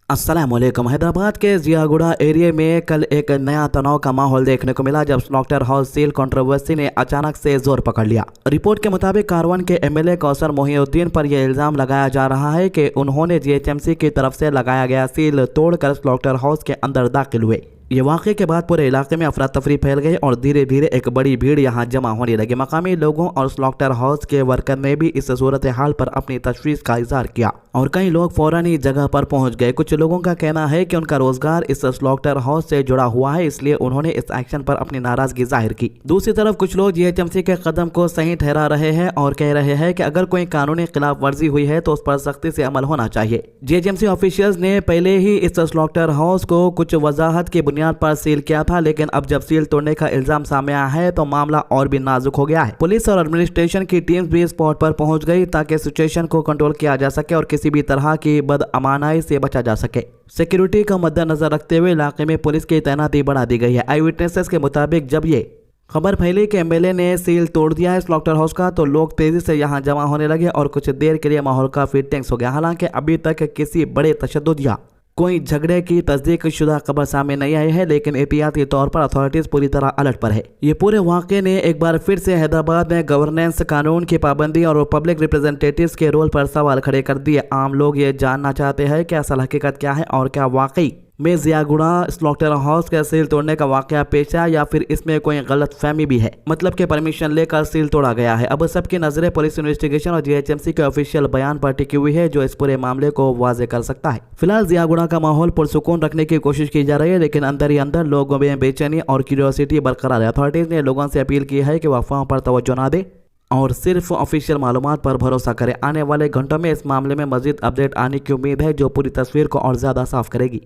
अस्सलामुअलैकुम। हैदराबाद के जियागुड़ा एरिया में कल एक नया तनाव का माहौल देखने को मिला जब स्लॉटर हाउस सील कंट्रोवर्सी ने अचानक से जोर पकड़ लिया। रिपोर्ट के मुताबिक कारवान के एमएलए कौसर मोहिउद्दीन पर यह इल्जाम लगाया जा रहा है कि उन्होंने जीएचएमसी की तरफ से लगाया गया सील तोड़कर स्लॉटर हाउस के अंदर दाखिल हुए। ये वाक़े के बाद पूरे इलाके में अफरा तफरी फैल गई और धीरे धीरे एक बड़ी भीड़ यहाँ जमा होने लगी। मकामी लोगों और स्लॉटर हाउस के वर्कर ने भी इस सूरत हाल पर अपनी तशवीश का इजहार किया और कई लोग फौरन ही जगह पर पहुंच गए। कुछ लोगों का कहना है कि उनका रोजगार इस स्लॉटर हाउस से जुड़ा हुआ है, इसलिए उन्होंने इस एक्शन पर अपनी नाराजगी जाहिर की। दूसरी तरफ कुछ लोग जीएचएमसी के कदम को सही ठहरा रहे हैं और कह रहे हैं कि अगर कोई कानूनी खिलाफ वर्जी हुई है तो उस पर सख्ती से अमल होना चाहिए। जीएचएमसी ऑफिशियल्स ने पहले ही इस स्लॉटर हाउस को कुछ वजाहत की बुनियाद पर सील किया था, लेकिन अब जब सील तोड़ने का इल्जाम सामने आया है तो मामला और भी नाजुक हो गया है। पुलिस और एडमिनिस्ट्रेशन की टीम्स भी स्पॉट पर पहुंच गई ताकि सिचुएशन को कंट्रोल किया जा सके और किसी भी तरह की बदअमानाई से बचा जा सके। सिक्योरिटी का मद्देनजर रखते हुए इलाके में पुलिस की तैनाती बढ़ा दी गई है। आई विटनेसेस के मुताबिक जब ये खबर फैली कि एमएलए ने सील तोड़ दिया है स्लॉटर हाउस का तो लोग तेजी से यहां जमा होने लगे और कुछ देर के लिए माहौल काफी टेंस हो गया। हालांकि अभी तक किसी बड़े तशद्दुद या कोई झगड़े की तस्दीक शुदा खबर सामने नहीं आई है, लेकिन एहतियाती तौर पर अथॉरिटीज पूरी तरह अलर्ट पर है। ये पूरे वाक़े ने एक बार फिर से हैदराबाद में गवर्नेंस, कानून की पाबंदी और पब्लिक रिप्रेजेंटेटिव्स के रोल पर सवाल खड़े कर दिए। आम लोग ये जानना चाहते हैं कि असल हकीकत क्या है और क्या वाकई में जियागुड़ा स्लॉटर हाउस का सील तोड़ने का वाकया पेश है या फिर इसमें कोई गलत फहमी भी है, मतलब के परमिशन लेकर सील तोड़ा गया है। अब सबकी नजरें पुलिस इन्वेस्टिगेशन और जीएचएमसी के ऑफिशियल बयान पर टिकी हुई है जो इस पूरे मामले को वाजे कर सकता है। फिलहाल जियागुड़ा का माहौल पुरसुकून रखने की कोशिश की जा रही है, लेकिन अंदर ही अंदर लोगों में बेचैनी और क्यूरियोसिटी बरकरार है। अथॉरिटीज ने लोगों से अपील की है कि वह अफवाहों पर तवज्जो न दे और सिर्फ ऑफिशियल मालूमात पर भरोसा करें। आने वाले घंटों में इस मामले में मजीद अपडेट आने की उम्मीद है जो पूरी तस्वीर को और ज्यादा साफ करेगी।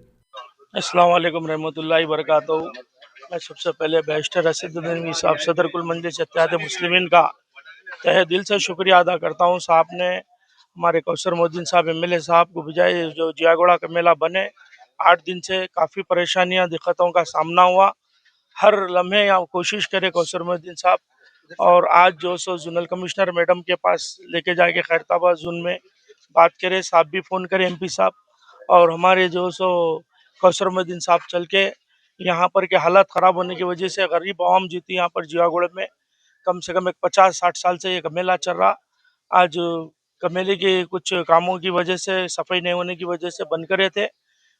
अस्सलाम वालेकुम रहमतुल्लाहि बरकातहू। मैं सबसे पहले बैरिस्टर रशीदुद्दीन साहब सदर कुल मंजलिस इत्तेहाद मुस्लिमीन का तहे दिल से शुक्रिया अदा करता हूँ। साहब ने हमारे कौसर मोहद्दीन साहब एमएलए साहब को बजाय जो जियागुड़ा का मेला बने 8 दिन से काफ़ी परेशानियाँ दिक्कतों का सामना हुआ। हर लम्हे यहाँ कोशिश करे कौसर मोहद्दीन साहब और आज जो सो जोनल कमिश्नर मैडम के पास लेके जाके खैरताबाद जोन में बात करे, साहब भी फ़ोन करे एमपी साहब और हमारे जो सो कौसर मोहद्दीन साहब चल के यहाँ पर के हालात ख़राब होने की वजह से गरीब आवाम जीती यहाँ पर जियागुड़ा में कम से कम एक 50-60 साल से ये मेला चल रहा। आज मेले के कुछ कामों की वजह से, सफाई नहीं होने की वजह से बंद करे थे,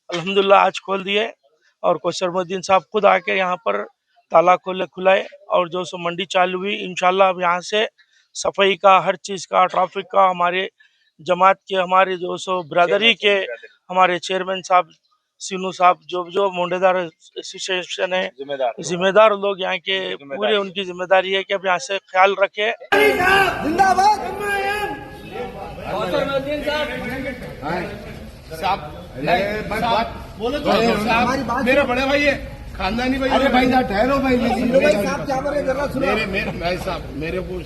अल्हम्दुलिल्लाह आज खोल दिए और कौसर मोहद्दीन साहब खुद आके यहाँ पर ताला खुलाए और जो सो मंडी चालू हुई। इंशाल्लाह अब यहाँ से सफाई का, हर चीज़ का, ट्रैफिक का, हमारे जमात के, हमारे जो सो ब्रदरी के हमारे चेयरमैन साहब सीनू साहब जो मुंडेदार एसोसिएशन है जिम्मेदार लोग यहाँ के पूरे उनकी जिम्मेदारी है कि अब यहाँ से ख्याल रखे। मेरे बड़े भाई है, खानदानी भाई। अरे भाई साहब ठहरो भाई, साहब क्या बोले जरा सुनो। मेरे साहब मेरे को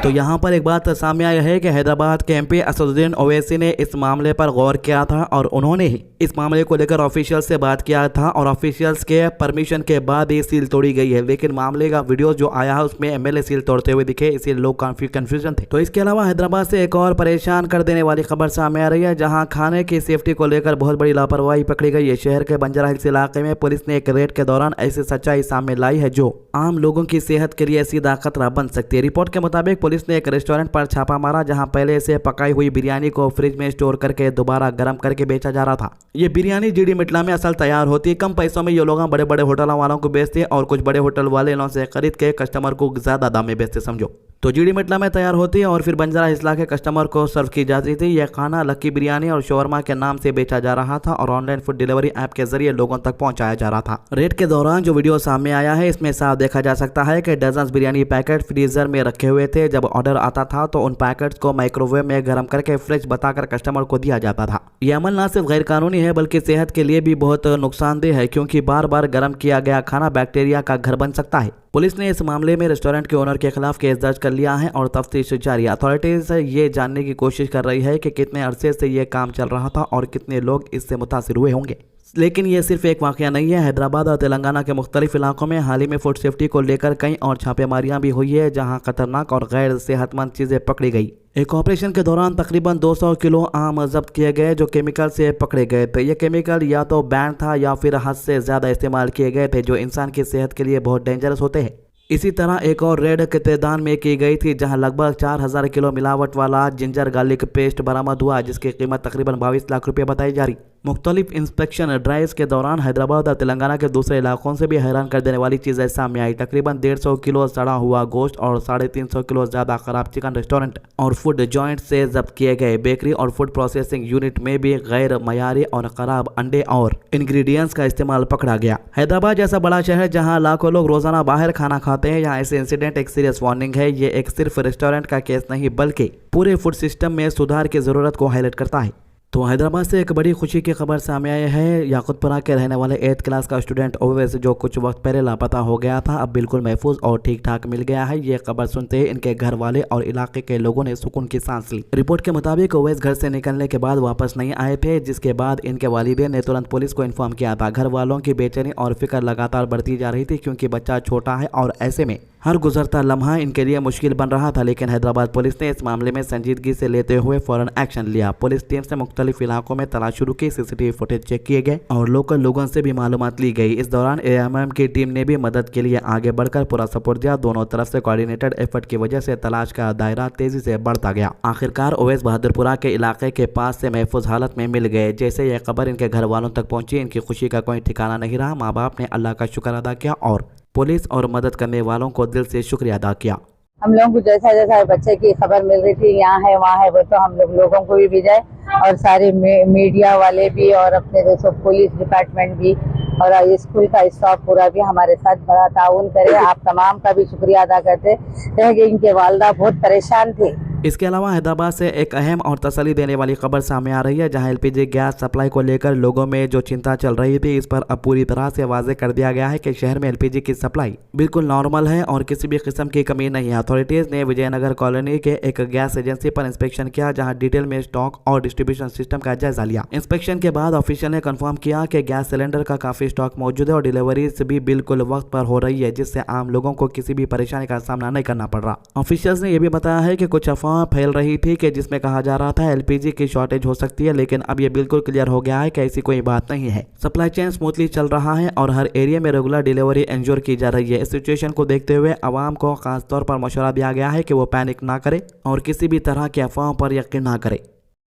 तो यहाँ पर एक बात सामने आई है कि हैदराबाद के एमपी असदुद्दीन ओवैसी ने इस मामले पर गौर किया था और उन्होंने ही इस मामले को लेकर ऑफिशियल्स से बात किया था और ऑफिशियल्स के परमिशन के बाद ये सील तोड़ी गई है। लेकिन मामले का वीडियो जो आया है उसमें एमएलए सील तोड़ते हुए दिखे, इसलिए लोग काफी कंफ्यूजन थे। तो इसके अलावा हैदराबाद से एक और परेशान कर देने वाली खबर सामने आ रही है जहाँ खाने की सेफ्टी को लेकर बहुत बड़ी लापरवाही पकड़ी गई है। शहर के बंजारा हिल्स इलाके में पुलिस ने एक रेड के दौरान ऐसी सच्चाई सामने लाई है जो आम लोगों की सेहत के लिए सीधा खतरा बन सकती है। रिपोर्ट के मुताबिक पुलिस ने एक रेस्टोरेंट पर छापा मारा जहां पहले से पकाई हुई बिरयानी को फ्रिज में स्टोर करके दोबारा गर्म करके बेचा जा रहा था। ये बिरयानी जीडी मिटला में असल तैयार होती है। कम पैसों में ये लोग बड़े बड़े होटल वालों को बेचते और कुछ बड़े होटल वाले इन्हों से खरीद के कस्टमर को ज्यादा दाम में बेचते समझो। तो जीडी मिटला में तैयार होती है और फिर बंजारा हिल्स के कस्टमर को सर्व की जाती थी। यह खाना लक्की बिरयानी और शौरमा के नाम से बेचा जा रहा था और ऑनलाइन फूड डिलीवरी ऐप के जरिए लोगों तक पहुंचाया जा रहा था। रेड के दौरान जो वीडियो सामने आया है इसमें साफ देखा जा सकता है कि डजन्स बिरयानी पैकेट फ्रीजर में रखे हुए थे। जब ऑर्डर आता था तो उन पैकेट्स को माइक्रोवेव में गर्म करके फ्रेश बताकर कस्टमर को दिया जाता था। यह अमल न सिर्फ गैर कानूनी है बल्कि सेहत के लिए भी बहुत नुकसानदेह है, क्योंकि बार बार गर्म किया गया खाना बैक्टीरिया का घर बन सकता है। पुलिस ने इस मामले में रेस्टोरेंट के ओनर के खिलाफ केस दर्ज कर लिया है और तफ्तीश जारी। अथॉरिटीज ये जानने की कोशिश कर रही है कि कितने अरसे से ये काम चल रहा था और कितने लोग इससे मुतासिर हुए होंगे। लेकिन ये सिर्फ एक वाकया नहीं है। हैदराबाद और तेलंगाना के मुख्तलिफ इलाकों में हाल ही में फूड सेफ्टी को लेकर कई और छापेमारियां भी हुई है, जहां खतरनाक और गैर सेहतमंद चीज़ें पकड़ी गई। एक ऑपरेशन के दौरान तकरीबन 200 किलो आम जब्त किए गए जो केमिकल से पकड़े गए थे। ये केमिकल या तो बैन था या फिर हद से ज़्यादा इस्तेमाल किए गए थे, जो इंसान की सेहत के लिए बहुत डेंजरस होते हैं। इसी तरह एक और रेड केतेदान में की गई थी, जहां लगभग 4000 किलो मिलावट वाला जिंजर गार्लिक पेस्ट बरामद हुआ, जिसकी कीमत तकरीबन 22 लाख रुपये बताई जा रही। मुख्तलिफ इंस्पेक्शन ड्राइव्स के दौरान हैदराबाद और तेलंगाना के दूसरे इलाकों से भी हैरान कर देने वाली चीज़ें सामने आई। तकरीबन 150 किलो सड़ा हुआ गोश्त और 350 किलो ज़्यादा खराब चिकन रेस्टोरेंट और फूड जॉइंट से जब्त किए गए। बेकरी और फूड प्रोसेसिंग यूनिट में भी गैर मयारी और खराब अंडे और इंग्रेडिएंट्स का इस्तेमाल पकड़ा गया। हैदराबाद जैसा बड़ा शहर जहां लाखों लोग रोजाना बाहर खाना खाते हैं, यहाँ ऐसे इंसिडेंट एक सीरियस वार्निंग है। ये एक सिर्फ रेस्टोरेंट का केस नहीं, बल्कि पूरे फूड सिस्टम में सुधार की ज़रूरत को हाईलाइट करता है। तो हैदराबाद से एक बड़ी खुशी की खबर सामने आई है। याकुतपुरा के रहने वाले 8th क्लास का स्टूडेंट ओवैस, जो कुछ वक्त पहले लापता हो गया था, अब बिल्कुल महफूज और ठीक ठाक मिल गया है। ये खबर सुनते ही इनके घर वाले और इलाके के लोगों ने सुकून की सांस ली। रिपोर्ट के मुताबिक ओवैस घर से निकलने के बाद वापस नहीं आए थे, जिसके बाद इनके वालिदैन ने तुरंत पुलिस को इन्फॉर्म किया था। घर वालों की बेचैनी और फिक्र लगातार बढ़ती जा रही थी, क्योंकि बच्चा छोटा है और ऐसे में हर गुजरता लम्हा इनके लिए मुश्किल बन रहा था। लेकिन हैदराबाद पुलिस ने इस मामले में संजीदगी से लेते हुए फौरन एक्शन लिया। पुलिस टीम से मुख्तलिफ इलाकों में तलाश शुरू की, सीसीटीवी फुटेज चेक किए गए और लोकल लोगों से भी मालूमात ली गई। इस दौरान AMM की टीम ने भी मदद के लिए आगे बढ़कर पूरा सपोर्ट दिया। दोनों तरफ से कोऑर्डिनेटेड एफर्ट की वजह से तलाश का दायरा तेजी से बढ़ता गया। आखिरकार ओवैस बहादुरपुरा के इलाके के पास से महफूज हालत में मिल गए। जैसे यह खबर इनके घर वालों तक पहुंची, इनकी खुशी का कोई ठिकाना नहीं रहा। माँ बाप ने अल्लाह का शुक्र अदा किया और पुलिस और मदद करने वालों को दिल से शुक्रिया अदा किया। हम लोगों को जैसा जैसा बच्चे की खबर मिल रही थी, यहाँ है वहाँ है, वो तो हम लोगों को भी भेजा है और सारे मीडिया वाले भी और अपने जैसे पुलिस डिपार्टमेंट भी और स्कूल का स्टाफ पूरा भी हमारे साथ बड़ा ताउन करे। आप तमाम का भी शुक्रिया अदा करते हैं कि इनके वालदा बहुत परेशान थे। इसके अलावा हैदराबाद से एक अहम और तसल्ली देने वाली खबर सामने आ रही है, जहां LPG गैस सप्लाई को लेकर लोगों में जो चिंता चल रही थी, इस पर अब पूरी तरह से वाज़ेह कर दिया गया है कि शहर में LPG की सप्लाई बिल्कुल नॉर्मल है और किसी भी किस्म की कमी नहीं है। अथॉरिटीज़ ने विजयनगर कॉलोनी के एक गैस एजेंसी पर इंस्पेक्शन किया, जहां डिटेल में स्टॉक और डिस्ट्रीब्यूशन सिस्टम का जायजा लिया। इंस्पेक्शन के बाद ऑफिशियल ने कंफर्म किया कि गैस सिलेंडर का काफ़ी स्टॉक मौजूद है और डिलीवरीज भी बिल्कुल वक्त पर हो रही है, जिससे आम लोगों को किसी भी परेशानी का सामना नहीं करना पड़ रहा। ऑफिशियल्स ने यह भी बताया है कि कुछ अफवाह फैल रही थी कि जिसमें कहा जा रहा था LPG की शॉर्टेज हो सकती है, लेकिन अब यह बिल्कुल क्लियर हो गया है कि ऐसी कोई बात नहीं है। सप्लाई चेन स्मूथली चल रहा है और हर एरिया में रेगुलर डिलीवरी एंश्योर की जा रही है। इस सिचुएशन को देखते हुए आवाम को खास तौर पर मशवरा दिया गया है कि वो पैनिक ना करे और किसी भी तरह की अफवाहों पर यकीन ना करे।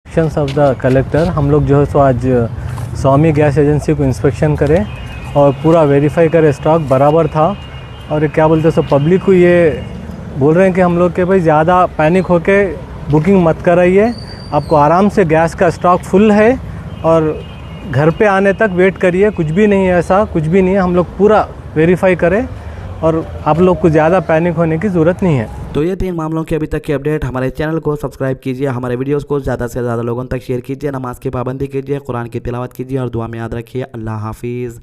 ऑफ द कलेक्टर, हम लोग जो है सो आज स्वामी गैस एजेंसी को इंस्पेक्शन करें और पूरा वेरीफाई करें स्टॉक बराबर था। और क्या बोलते सो पब्लिक को ये बोल रहे हैं कि हम लोग के भाई ज़्यादा पैनिक होके बुकिंग मत कराइए, आपको आराम से गैस का स्टॉक फुल है और घर पे आने तक वेट करिए। कुछ भी नहीं है, ऐसा कुछ भी नहीं है। हम लोग पूरा वेरीफाई करें और आप लोग को ज़्यादा पैनिक होने की ज़रूरत नहीं है। तो ये 3 मामलों की अभी तक की अपडेट। हमारे चैनल को सब्सक्राइब कीजिए, हमारे वीडियोस को ज़्यादा से ज़्यादा लोगों तक शेयर कीजिए, नमाज की पाबंदी कीजिए, कुरान की तिलावत कीजिए और दुआ में याद रखिए। अल्लाह हाफिज़।